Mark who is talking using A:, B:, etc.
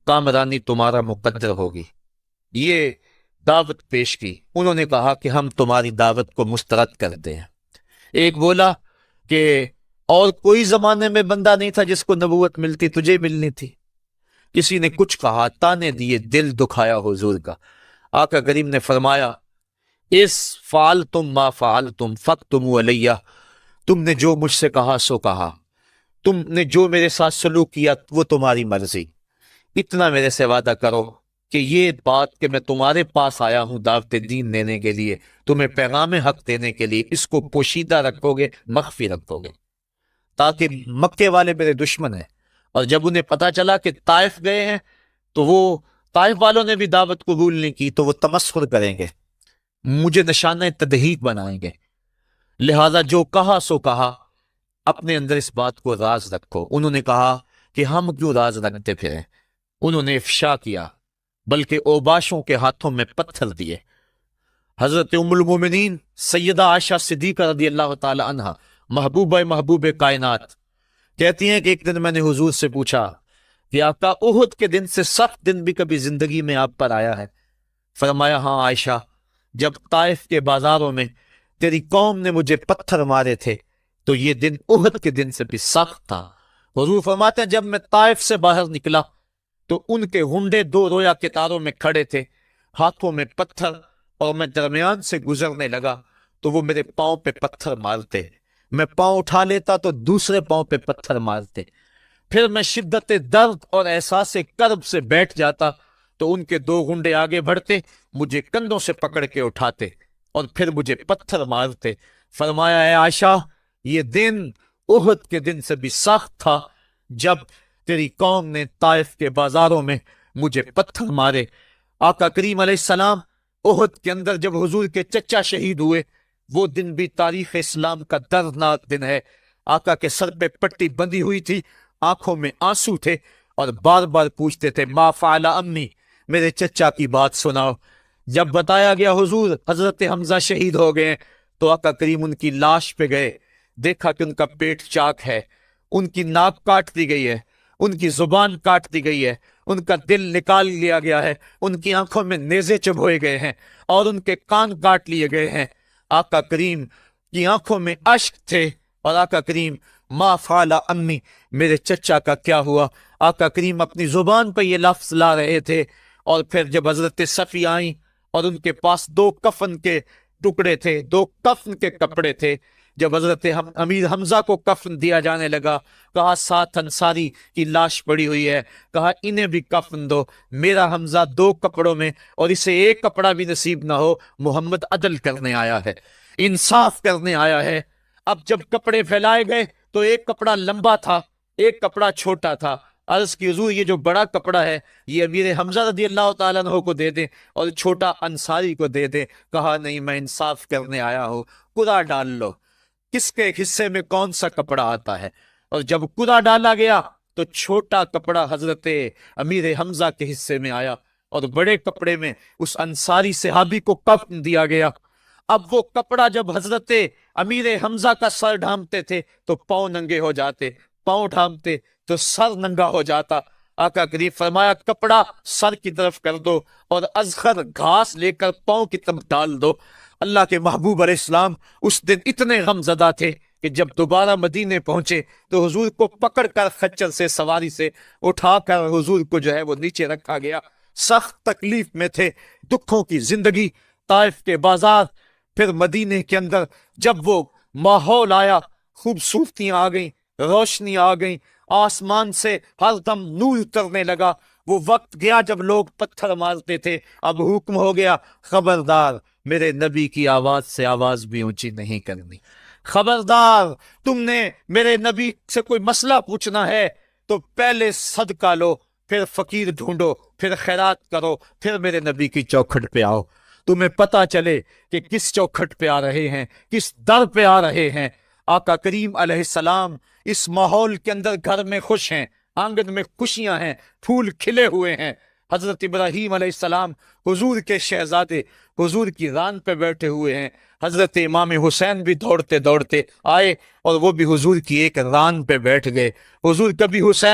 A: कामरानी तुम्हारा मुकद्दर होगी। ये दावत पेश की। उन्होंने कहा कि हम तुम्हारी दावत को मुस्तरद करते हैं। एक बोला कि और कोई जमाने में बंदा नहीं था जिसको नबूवत मिलती, तुझे मिलनी थी। किसी ने कुछ कहा, ताने दिए, दिल दुखाया हुजूर का। आका करीम ने फरमाया, इस फाल तुम मा फाल तुम फक तुम अलैया, तुमने जो मुझसे कहा सो कहा, तुमने जो मेरे साथ सलूक किया वो तुम्हारी मर्जी। इतना मेरे से वादा करो कि ये बात कि मैं तुम्हारे पास आया हूं दावत दीन देने के लिए, तुम्हें पैगाम हक देने के लिए, इसको पोशीदा रखोगे, मख्फी रखोगे। ताकि मक्के वाले मेरे दुश्मन हैं, और जब उन्हें पता चला कि ताइफ गए हैं तो वो ताइफ वालों ने भी दावत कबूल नहीं की, तो वो तमस्खुर करेंगे, मुझे निशाना तदहीक बनाएंगे। लिहाजा जो कहा सो कहा, अपने अंदर इस बात को राज रखो। उन्होंने कहा कि हम क्यों राज रखते फिरें। उन्होंने इफ्शा किया, बल्कि ओबाशों के हाथों में पत्थर दिए। हजरत उम्मुल मोमिनीन सैयदा आयशा सिद्दीक़ा रज़ियल्लाहु ताला अन्हा, महबूब कायनात, कहती हैं कि एक दिन मैंने हुजूर से पूछा कि आका, उहुद के दिन से सख्त दिन भी कभी जिंदगी में आप पर आया है? फरमाया, हाँ आयशा, जब ताइफ के बाजारों में तेरी कौम ने मुझे पत्थर मारे थे तो ये दिन उहुद के दिन से भी सख्त था। हुजूर फरमाते हैं, जब मैं ताइफ से बाहर निकला तो उनके गुंडे दो रोया कितारों में खड़े थे, हाथों में पत्थर, और मैं दरमियान से गुजरने लगा तो वो मेरे पांव पे पत्थर मारते। मैं पांव उठा लेता तो दूसरे पांव पे पत्थर मारते। फिर मैं शिद्दत दर्द और एहसास कर्ब से बैठ जाता तो उनके दो गुंडे आगे बढ़ते, मुझे कंधों से पकड़ के उठाते और फिर मुझे पत्थर मारते। फरमाया, है आयशा, ये दिन उहुद के दिन से भी सख्त था जब तेरी कौम ने ताइफ के बाजारों में मुझे पत्थर मारे। आका करीम अलैहिस्सलाम उहुद के अंदर जब हुजूर के चचा शहीद हुए, वो दिन भी तारीख इस्लाम का दर्दनाक दिन है। आका के सर पे पट्टी बंधी हुई थी, आंखों में आंसू थे, और बार बार पूछते थे, मा फाला अम्मी, मेरे चचा की बात सुनाओ। जब बताया गया हुजूर हजरत हमजा शहीद हो गए, तो आका करीम उनकी लाश पे गए, देखा कि उनका पेट चाक है, उनकी नाक काट दी गई है, उनकी जुबान काट दी गई है, उनका दिल निकाल लिया गया है, उनकी आंखों में नेज़े चुभोए गए हैं और उनके कान काट लिए गए हैं। आका करीम की आंखों में अश्क थे, और आका करीम, मा फाला अम्मी, मेरे चचा का क्या हुआ। आका करीम अपनी जुबान पर ये लफ्ज ला रहे थे। और फिर जब हजरत सफ़ी आई और उनके पास दो कफन के टुकड़े थे, दो कफन के कपड़े थे, जब हजरत अमीर हमजा को कफन दिया जाने लगा, कहा 7 अंसारी की लाश पड़ी हुई है, कहा इन्हें भी कफन दो। मेरा हमजा 2 कपड़ों में, और इसे एक कपड़ा भी नसीब ना हो। मोहम्मद अदल करने आया है, इंसाफ करने आया है। अब जब कपड़े फैलाए गए तो एक कपड़ा लंबा था, एक कपड़ा छोटा था। अर्ज की हुजूर, ये जो बड़ा कपड़ा है ये अमीर हमजा रज़ियल्लाहु ताला अन्हु को दे दें और छोटा अंसारी को दे दें। कहा नहीं, मैं इंसाफ करने आया हूँ, कुरा डाल लो किसके हिस्से में कौन सा कपड़ा आता है। और जब कुरा डाला गया तो छोटा कपड़ा हजरत अमीर हमजा के हिस्से में आया और बड़े कपड़े में उस अंसारी सहाबी को कफन दिया गया। अब वो कपड़ा जब हजरत अमीर हमजा का सर ढांपते थे तो पांव नंगे हो जाते, पांव ढांपते तो सर नंगा हो जाता। आका करीम फरमाया, कपड़ा सर की तरफ कर दो और अजगर घास लेकर पांव की तरफ डाल दो। अल्लाह के महबूब अलैहिस्सलाम उस दिन इतने गमज़दा थे कि जब दोबारा मदीने पहुंचे तो हुजूर को पकड़कर खच्चर से सवारी से उठाकर हुजूर को जो है वो नीचे रखा गया। सख्त तकलीफ में थे, दुखों की जिंदगी, ताइफ के बाजार, फिर मदीने के अंदर जब वो माहौल आया, खूबसूरतियां आ गई, रोशनी आ गई, आसमान से हरदम नूर उतरने लगा। वो वक्त गया जब लोग पत्थर मारते थे, अब हुक्म हो गया, खबरदार मेरे नबी की आवाज से आवाज भी ऊंची नहीं करनी। खबरदार, तुमने मेरे नबी से कोई मसला पूछना है तो पहले सदका लो, फिर फकीर ढूंढो, फिर खैरात करो, फिर मेरे नबी की चौखट पे आओ। तुम्हें पता चले कि किस चौखट पे आ रहे हैं, किस दर पे आ रहे हैं। आका करीम अलैहिस्सलाम इस माहौल के अंदर घर में खुश हैं, आंगन में खुशियां हैं, फूल खिले हुए हैं। हजरत इब्राहीम अलैहिस्सलाम हुजूर के शहजादे हुजूर की रान पे बैठे हुए हैं। हजरत इमाम हुसैन भी दौड़ते दौड़ते आए और वो भी हुजूर की एक रान पे बैठ गए। हुजूर कभी हुसैन